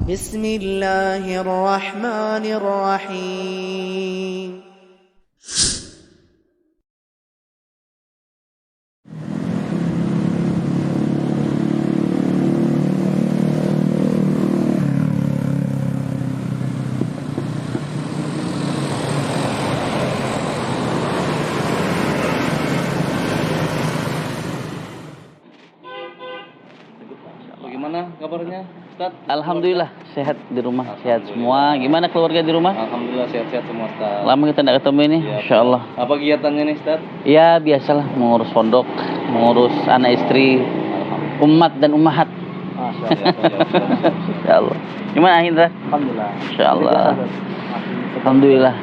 بسم الله الرحمن الرحيم Bagaimana kabarnya, Ustaz? Alhamdulillah sehat di rumah, sehat semua. Gimana keluarga di rumah? Alhamdulillah sehat-sehat semua, Ustaz. Lama kita tidak ketemu ini, Ya, Insya Allah. apa kegiatannya nih, Ustaz? Ya biasalah, mengurus pondok, mengurus anak istri, umat dan ummahat. Insya Allah. Gimana Indra? Alhamdulillah. Insya Allah. Alhamdulillah.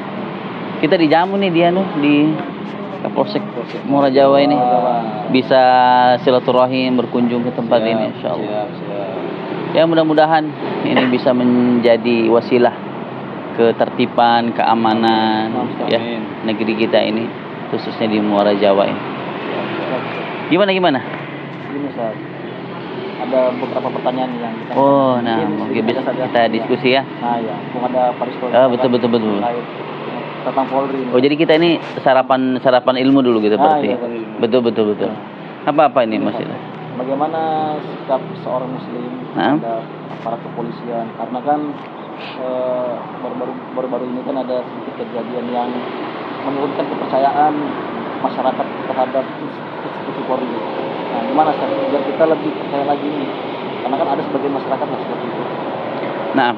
Kita dijamu nih dia di Kapolsek Muara Jawa ini. Bisa silaturahim berkunjung ke tempat ini, Insya Allah. Ya mudah-mudahan ini bisa menjadi wasilah ketertiban, keamanan ya negeri kita ini, khususnya di Muara Jawa ini. Gimana? Ini Ustaz, ada beberapa pertanyaan yang kita mungkin bisa kita diskusi ya. Nah ya, ada Paristo. Betul. Tentang Polri ini. Oh jadi kita ini sarapan ilmu dulu gitu berarti. Iya, betul. Apa ini maksudnya? Bagaimana sikap seorang muslim terhadap aparat kepolisian? Karena kan baru-baru ini kan ada sedikit kejadian yang menurunkan kepercayaan masyarakat terhadap institusi Polri. Nah, gimana Ustaz biar kita lebih percaya lagi nih? Karena kan ada sebagian masyarakat yang seperti itu. Nah,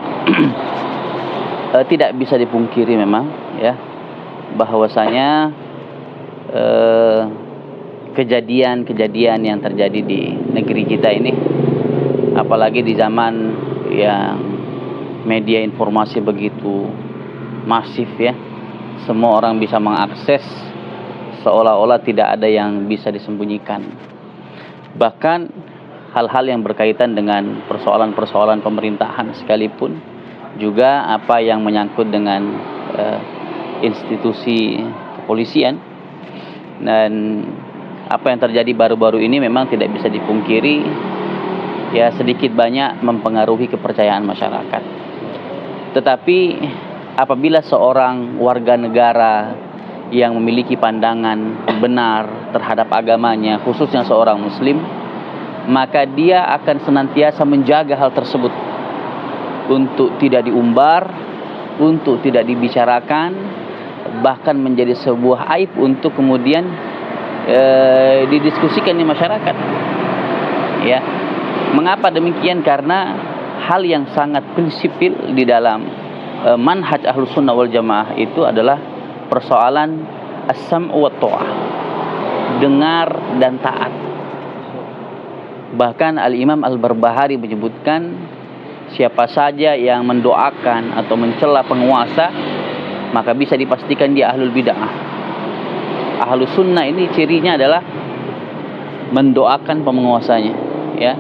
tidak bisa dipungkiri memang ya bahwasanya kejadian-kejadian yang terjadi di negeri kita ini, apalagi di zaman yang media informasi begitu masif ya, semua orang bisa mengakses, seolah-olah tidak ada yang bisa disembunyikan. Bahkan hal-hal yang berkaitan dengan persoalan-persoalan pemerintahan sekalipun, juga apa yang menyangkut dengan institusi kepolisian, dan apa yang terjadi baru-baru ini memang tidak bisa dipungkiri ya sedikit banyak mempengaruhi kepercayaan masyarakat. Tetapi apabila seorang warga negara yang memiliki pandangan benar terhadap agamanya, khususnya seorang muslim, maka dia akan senantiasa menjaga hal tersebut untuk tidak diumbar, untuk tidak dibicarakan, bahkan menjadi sebuah aib untuk kemudian didiskusikan di masyarakat. Ya, mengapa demikian? Karena hal yang sangat prinsipil di dalam manhaj Ahlus Sunnah wal Jamaah itu adalah persoalan as-sam' wa ta'ah, dengar dan taat. Bahkan Al-Imam Al-Barbahari menyebutkan siapa saja yang mendoakan atau mencela penguasa, maka bisa dipastikan dia ahlul bid'ah. Ahlus sunnah ini cirinya adalah mendoakan penguasanya, ya,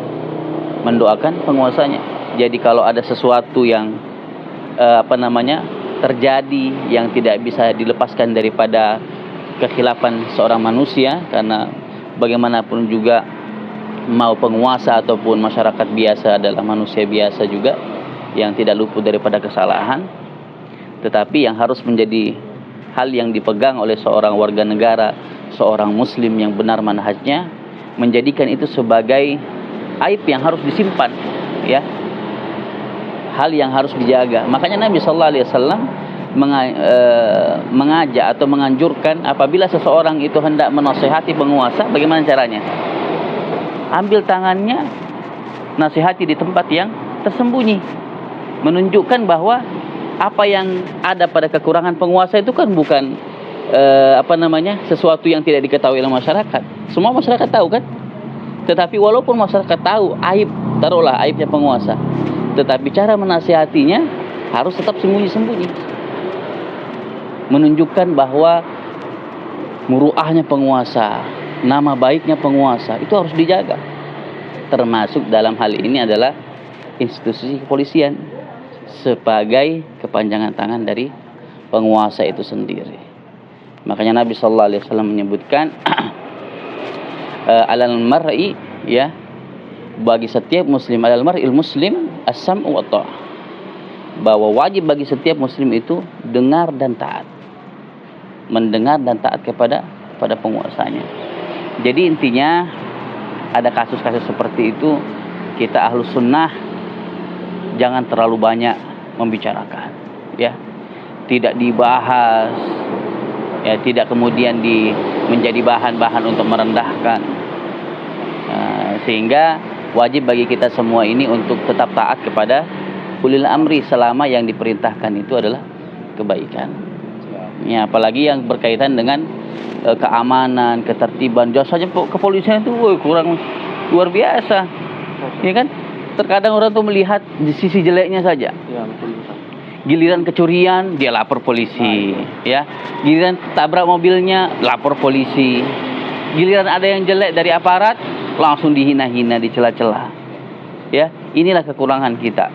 mendoakan penguasanya. Jadi kalau ada sesuatu yang terjadi yang tidak bisa dilepaskan daripada kekhilafan seorang manusia, karena bagaimanapun juga mau penguasa ataupun masyarakat biasa adalah manusia biasa juga yang tidak luput daripada kesalahan. Tetapi yang harus menjadi hal yang dipegang oleh seorang warga negara, seorang muslim yang benar manhajnya, menjadikan itu sebagai aib yang harus disimpan, ya, hal yang harus dijaga. Makanya Nabi Sallallahu Alaihi Wasallam mengajak atau menganjurkan apabila seseorang itu hendak menasihati penguasa, bagaimana caranya? Ambil tangannya, nasihati di tempat yang tersembunyi, menunjukkan bahwa apa yang ada pada kekurangan penguasa itu kan bukan sesuatu yang tidak diketahui oleh masyarakat. Semua masyarakat tahu kan? Tetapi walaupun masyarakat tahu taruhlah aibnya penguasa, tetapi cara menasihatinya harus tetap sembunyi-sembunyi, menunjukkan bahwa muruahnya penguasa, nama baiknya penguasa itu harus dijaga. Termasuk dalam hal ini adalah institusi kepolisian sebagai kepanjangan tangan dari penguasa itu sendiri. Makanya Nabi Sallallahu Alaihi Wasallam menyebutkan alal mar'i, ya, bagi setiap muslim, alal mar'il muslim as-sam'u wa ta'ah, bahwa wajib bagi setiap muslim itu dengar dan taat. Mendengar dan taat kepada penguasanya. Jadi intinya ada kasus-kasus seperti itu, kita ahlus sunnah jangan terlalu banyak membicarakan, ya. Tidak dibahas, ya, tidak kemudian menjadi bahan-bahan untuk merendahkan. Sehingga wajib bagi kita semua ini untuk tetap taat kepada ulil amri selama yang diperintahkan itu adalah kebaikan. Ya, apalagi yang berkaitan dengan keamanan, ketertiban. Jasanya kepolisian itu kurang luar biasa. Ya kan? Terkadang orang tuh melihat di sisi jeleknya saja. Ya, betul. Giliran kecurian dia lapor polisi, ya. Giliran tabrak mobilnya lapor polisi. Giliran ada yang jelek dari aparat langsung dihina-hina, dicela-cela. Ya, inilah kekurangan kita.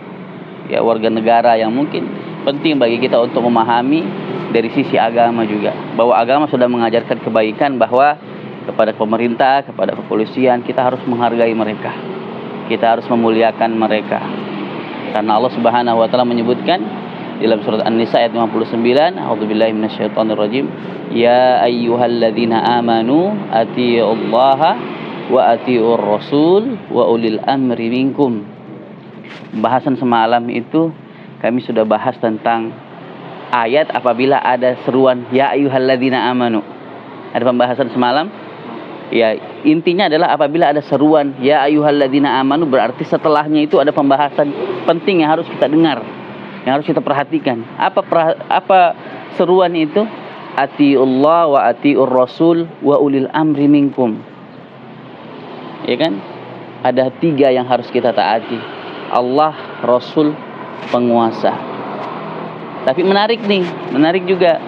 Ya, warga negara yang mungkin penting bagi kita untuk memahami dari sisi agama juga, bahwa agama sudah mengajarkan kebaikan, bahwa kepada pemerintah, kepada kepolisian kita harus menghargai mereka, kita harus memuliakan mereka, karena Allah Subhanahu wa taala menyebutkan dalam surat An-Nisa ayat 59, a'udzubillahi minasyaitonirrajim, ya ayyuhalladzina amanu atiiullaha wa atiiur rasul wa ulil amri minkum. Pembahasan semalam itu kami sudah bahas tentang ayat apabila ada seruan ya ayyuhalladzina amanu. Ada pembahasan semalam. Ya, intinya adalah apabila ada seruan ya ayyuhalladzina amanu, berarti setelahnya itu ada pembahasan penting yang harus kita dengar, yang harus kita perhatikan. Apa seruan itu? Atiullah wa atiur rasul wa ulil amri minkum. Ya kan? Ada 3 yang harus kita taati. Allah, Rasul, penguasa. Tapi menarik juga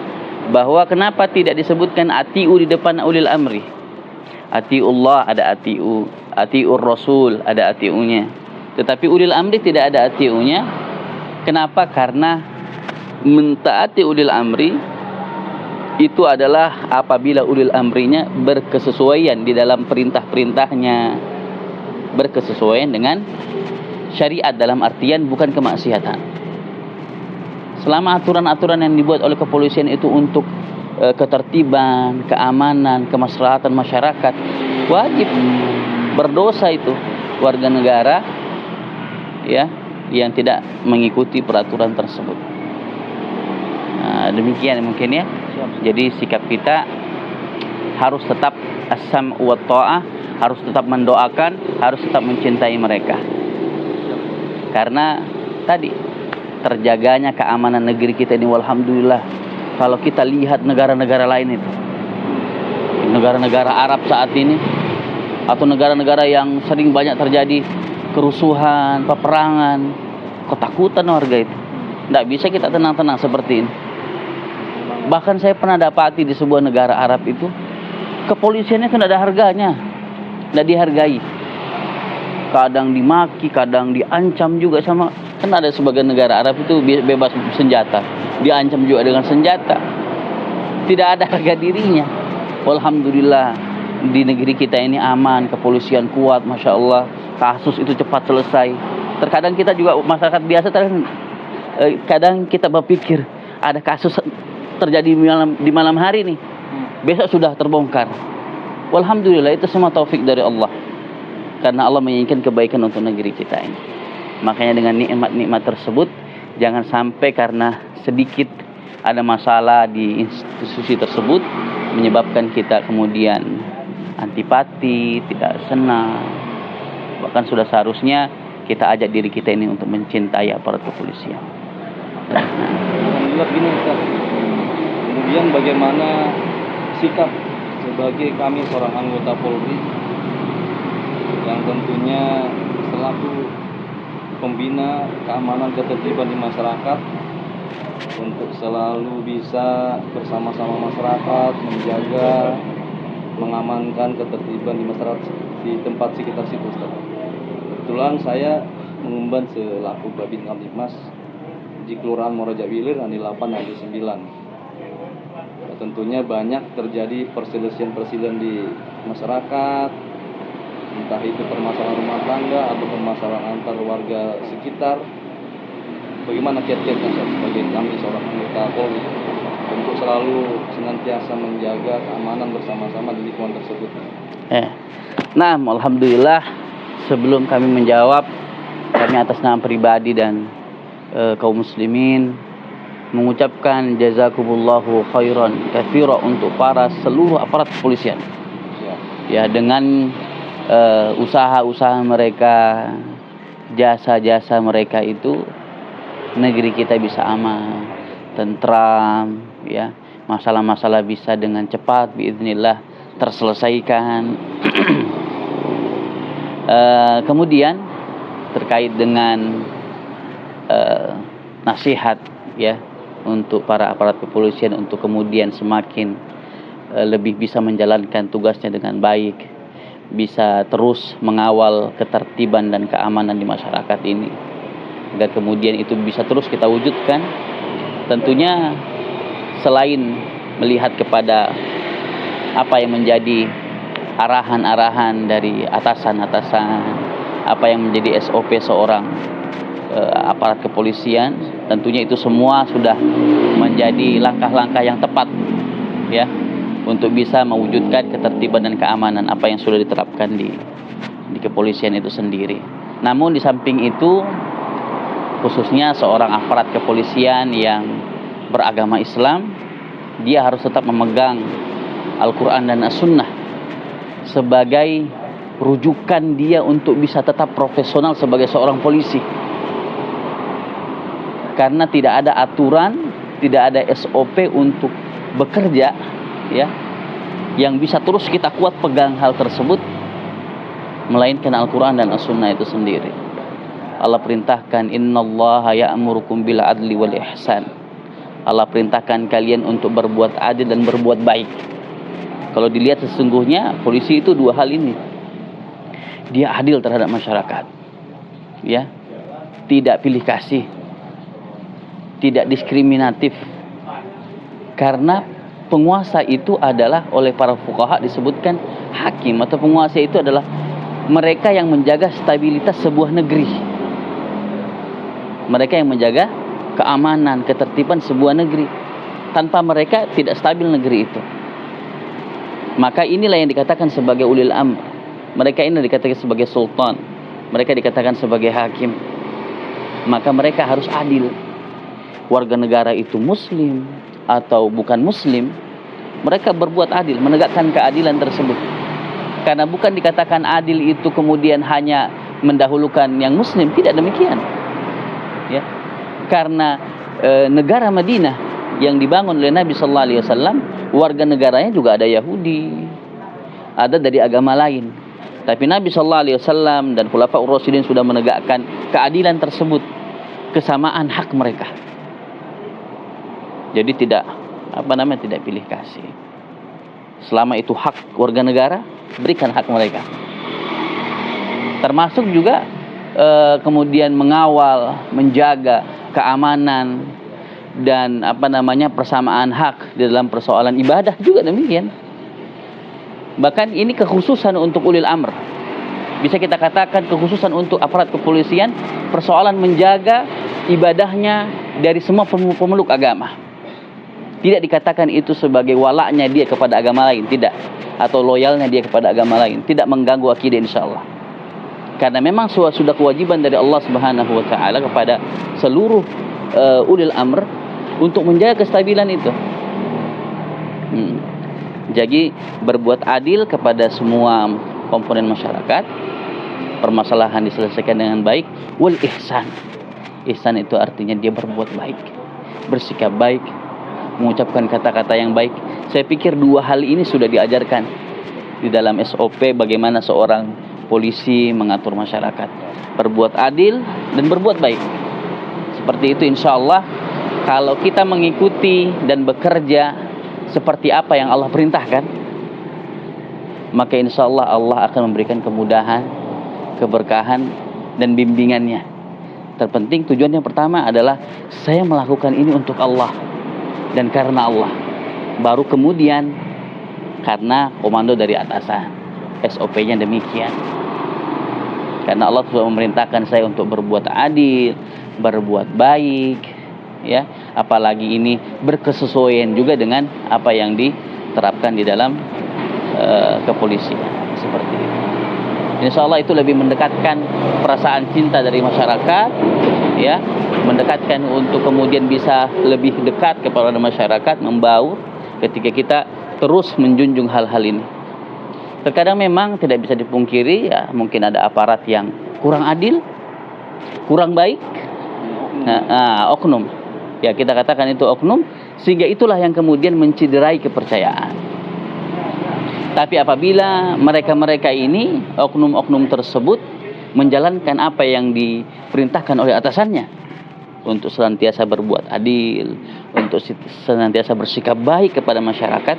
bahwa kenapa tidak disebutkan atiu di depan ulil amri. Atiullah ada atiu, atiur rasul ada atiunya. Tetapi ulil amri tidak ada atiunya. Kenapa? Karena mentaati ulil amri itu adalah apabila ulil amrinya berkesesuaian di dalam perintah-perintahnya, berkesesuaian dengan syariat, dalam artian bukan kemaksiatan. Selama aturan-aturan yang dibuat oleh kepolisian itu untuk ketertiban, keamanan, kemaslahatan masyarakat, wajib berdosa itu warga negara, ya, yang tidak mengikuti peraturan tersebut. Nah, demikian mungkin ya. Jadi sikap kita harus tetap as-sam' wa ta'ah, harus tetap mendoakan, harus tetap mencintai mereka. Karena tadi terjaganya keamanan negeri kita ini, walhamdulillah. Kalau kita lihat negara-negara lain itu, negara-negara Arab saat ini, atau negara-negara yang sering banyak terjadi kerusuhan, peperangan, ketakutan warga itu, tidak bisa kita tenang-tenang seperti ini. Bahkan saya pernah dapati di sebuah negara Arab itu, kepolisiannya tidak ada harganya, tidak dihargai. Kadang dimaki, kadang diancam juga sama. Kan ada sebagian negara Arab itu bebas senjata, diancam juga dengan senjata. Tidak ada harga dirinya. Alhamdulillah di negeri kita ini aman, kepolisian kuat, masya Allah. Kasus itu cepat selesai. Terkadang kita juga masyarakat biasa, kadang kita berpikir ada kasus terjadi di malam hari nih, besok sudah terbongkar. Alhamdulillah, itu semua taufik dari Allah. Karena Allah menginginkan kebaikan untuk negeri kita ini. Makanya dengan nikmat-nikmat tersebut, jangan sampai karena sedikit ada masalah di institusi tersebut menyebabkan kita kemudian antipati, tidak senang. Bahkan sudah seharusnya kita ajak diri kita ini untuk mencintai aparat kepolisian. Alhamdulillah gini Ustaz. Kemudian bagaimana sikap sebagai kami seorang anggota Polri yang tentunya selaku pembina keamanan ketertiban di masyarakat untuk selalu bisa bersama-sama masyarakat menjaga, mengamankan ketertiban di masyarakat di tempat sekitar situ. Kebetulan saya mengemban selaku Babin Kamtibmas di Kelurahan Morajawilir Andi 8 Andi 9. Tentunya banyak terjadi perselisihan di masyarakat, entah itu permasalahan rumah tangga atau permasalahan antar warga sekitar. bagaimana kiat-kiatnya Ustaz, sebagai kami seorang anggota Polri untuk selalu senantiasa menjaga keamanan bersama-sama di lingkungan tersebut? Nah, alhamdulillah, sebelum kami menjawab, kami atas nama pribadi dan kaum muslimin mengucapkan jazakumullahu khairan katsira untuk para seluruh aparat kepolisian. Ya, dengan usaha-usaha mereka, jasa-jasa mereka itu, negeri kita bisa aman, tentram, ya, masalah-masalah bisa dengan cepat biiznillah terselesaikan. Kemudian terkait dengan nasihat, ya, untuk para aparat kepolisian untuk kemudian semakin lebih bisa menjalankan tugasnya dengan baik, bisa terus mengawal ketertiban dan keamanan di masyarakat ini, agar kemudian itu bisa terus kita wujudkan. Tentunya selain melihat kepada apa yang menjadi arahan-arahan dari atasan-atasan, apa yang menjadi SOP seorang aparat kepolisian, tentunya itu semua sudah menjadi langkah-langkah yang tepat, ya, untuk bisa mewujudkan ketertiban dan keamanan apa yang sudah diterapkan di kepolisian itu sendiri. Namun di samping itu, khususnya seorang aparat kepolisian yang beragama Islam, dia harus tetap memegang Al-Quran dan As-Sunnah sebagai rujukan dia untuk bisa tetap profesional sebagai seorang polisi. Karena tidak ada aturan, tidak ada SOP untuk bekerja, ya, yang bisa terus kita kuat pegang hal tersebut, melainkan Al-Quran dan As-Sunnah itu sendiri. Allah perintahkan, innallaha ya'murukum bil adli wal ihsan. Allah perintahkan kalian untuk berbuat adil dan berbuat baik. Kalau dilihat sesungguhnya polisi itu dua hal ini. Dia adil terhadap masyarakat, ya, tidak pilih kasih, tidak diskriminatif. Karena penguasa itu adalah, oleh para fuqaha disebutkan, hakim atau penguasa itu adalah mereka yang menjaga stabilitas sebuah negeri. Mereka yang menjaga keamanan, ketertiban sebuah negeri. Tanpa mereka tidak stabil negeri itu. Maka inilah yang dikatakan sebagai ulil amr. Mereka ini dikatakan sebagai sultan. Mereka dikatakan sebagai hakim. Maka mereka harus adil. Warga negara itu muslim atau bukan muslim, mereka berbuat adil, menegakkan keadilan tersebut. Karena bukan dikatakan adil itu kemudian hanya mendahulukan yang muslim, tidak demikian, ya. Karena negara Madinah yang dibangun oleh Nabi sallallahu alaihi wasallam, warga negaranya juga ada Yahudi, ada dari agama lain. Tapi Nabi sallallahu alaihi wasallam dan Khulafaur Rasyidin sudah menegakkan keadilan tersebut, kesamaan hak mereka. Jadi tidak tidak pilih kasih. Selama itu hak warga negara, berikan hak mereka. Termasuk juga kemudian mengawal, menjaga keamanan dan persamaan hak di dalam persoalan ibadah juga demikian. Bahkan ini kekhususan untuk ulil amr. Bisa kita katakan kekhususan untuk aparat kepolisian, persoalan menjaga ibadahnya dari semua pemeluk agama. Tidak dikatakan itu sebagai walaknya dia kepada agama lain, tidak. Atau loyalnya dia kepada agama lain, tidak mengganggu akidah insyaallah. Karena memang sudah kewajiban dari Allah Subhanahu wa taala kepada seluruh ulil amr untuk menjaga kestabilan itu. Jadi berbuat adil kepada semua komponen masyarakat, permasalahan diselesaikan dengan baik. Wal ihsan. Ihsan itu artinya dia berbuat baik, bersikap baik, mengucapkan kata-kata yang baik. Saya pikir dua hal ini sudah diajarkan di dalam SOP bagaimana seorang polisi mengatur masyarakat, berbuat adil dan berbuat baik. Seperti itu insyaallah, kalau kita mengikuti dan bekerja seperti apa yang Allah perintahkan, maka insyaallah Allah akan memberikan kemudahan, keberkahan dan bimbingannya. Terpenting tujuan yang pertama adalah saya melakukan ini untuk Allah dan karena Allah. Baru kemudian karena komando dari atasan, SOP-nya demikian. Karena Allah sudah memerintahkan saya untuk berbuat adil, berbuat baik, ya, apalagi ini berkesesuaian juga dengan apa yang diterapkan di dalam kepolisian seperti itu. Insya Allah itu lebih mendekatkan perasaan cinta dari masyarakat, ya, mendekatkan untuk kemudian bisa lebih dekat kepada masyarakat, membaur ketika kita terus menjunjung hal-hal ini. Terkadang memang tidak bisa dipungkiri, ya, mungkin ada aparat yang kurang adil, kurang baik, oknum. Ya, kita katakan itu oknum, sehingga itulah yang kemudian menciderai kepercayaan. Tapi apabila mereka-mereka ini, oknum-oknum tersebut, menjalankan apa yang diperintahkan oleh atasannya, untuk senantiasa berbuat adil, untuk senantiasa bersikap baik kepada masyarakat,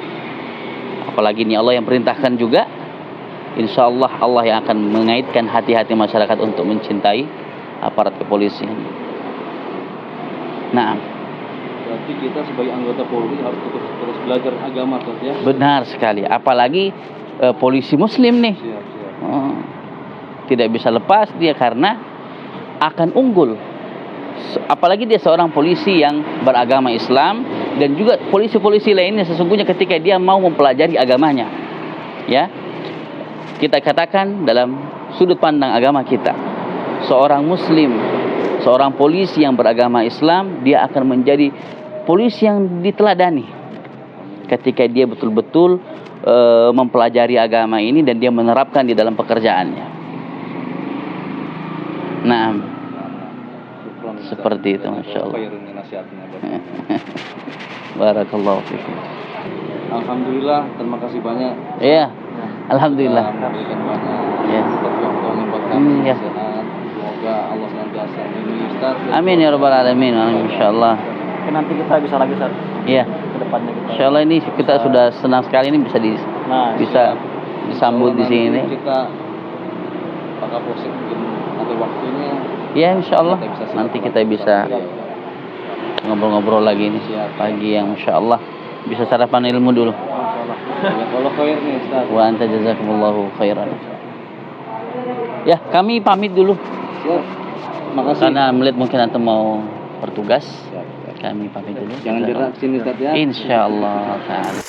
apalagi ini Allah yang perintahkan juga, insya Allah Allah yang akan mengaitkan hati-hati masyarakat untuk mencintai aparat kepolisian. Nah, berarti kita sebagai anggota Polri harus terus belajar agama, Ustaz, ya? benar sekali, apalagi polisi muslim nih. Siap. Tidak bisa lepas dia karena akan unggul. Apalagi dia seorang polisi yang beragama Islam, dan juga polisi-polisi lainnya sesungguhnya ketika dia mau mempelajari agamanya, ya, kita katakan dalam sudut pandang agama kita, seorang muslim, seorang polisi yang beragama Islam, dia akan menjadi polisi yang diteladani ketika dia betul-betul mempelajari agama ini dan dia menerapkan di dalam pekerjaannya. Nah, seperti itu, Masya Allah. Barakallahu fikum. Alhamdulillah, terima kasih banyak. Iya, alhamdulillah. Memberikan banyak Ya. waktu buat kami, Ya. sehat. Semoga Allah senantiasa melindungi Ustaz. Amin ya rabbal alamin. Insyaallah. Mungkin nanti kita bisa lagi Ustaz, Iya. ke depannya kita. Insyaallah ini kita sudah senang sekali ini bisa Nah, bisa disambut di sini. Kita Pak Kapolsek mungkin ada waktunya. Ya, insyaallah nanti kita bisa Iya. ngobrol-ngobrol lagi nih pagi yang insyaallah bisa sarapan ilmu dulu. Kalau khair nih Ustaz. Wa anta jazakumullahu khairan. Ya, kami pamit dulu. Siap. Makasih. Karena melihat mungkin antum mau bertugas. Siap. Kami pamit dulu. Jangan gerak sini Ustaz, ya. Insyaallah taala.